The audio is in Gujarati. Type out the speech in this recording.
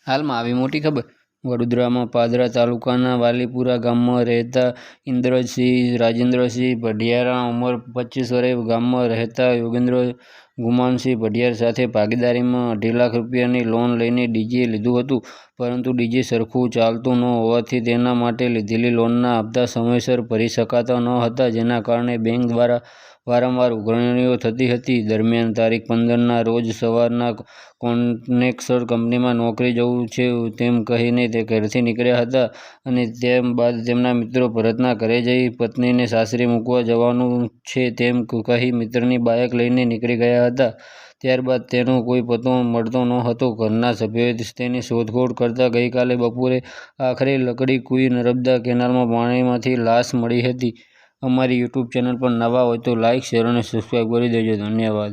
હાલમાં આવી મોટી ખબર. વડોદરામાં પાદરા તાલુકાના વાલીપુરા ગામમાં રહેતા ઇન્દ્રજસિંહ રાજેન્દ્રસિંહ ભઢિયાર ઉંમર 25 વર્ષ ગામમાં રહેતા યોગેન્દ્ર ગુમાનસિંહ ભઢિયાર સાથે ભાગીદારીમાં 2.5 લાખ રૂપિયાની લોન લઈને ડીજે લીધું હતું. પરંતુ ડીજે સરખું ચાલતું ન હોવાથી તેના માટે લીધેલી લોનના હપ્તા સમયસર ભરી શકાતા ન હતા, જેના કારણે બેંક દ્વારા વારંવાર ઉઘરાણીઓ થતી હતી. દરમિયાન તારીખ 15ના રોજ સવારના કોનેક્સર કંપનીમાં નોકરી જવું છે તેમ કહીને તે ઘરેથી નીકળ્યા હતા અને ત્યારબાદ તેમના મિત્રો ભરતના ઘરે જઈ પત્નીને સાસરે મૂકવા જવાનું છે તેમ કહી મિત્રની બાઇક લઈને નીકળી ગયા હતા. ત્યારબાદ તેનો કોઈ પત્તો મળતો ન હતો. ઘરના સભ્યોએ તેની શોધખોળ કરતા ગઈકાલે બપોરે આખરે લકડી કુઈ નર્મદા કેનાલમાં પાણીમાંથી લાશ મળી હતી. અમારી યુટ્યુબ ચેનલ પર નવા હોય તો લાઇક, શેર અને સબસ્ક્રાઇબ કરી દેજો. ધન્યવાદ.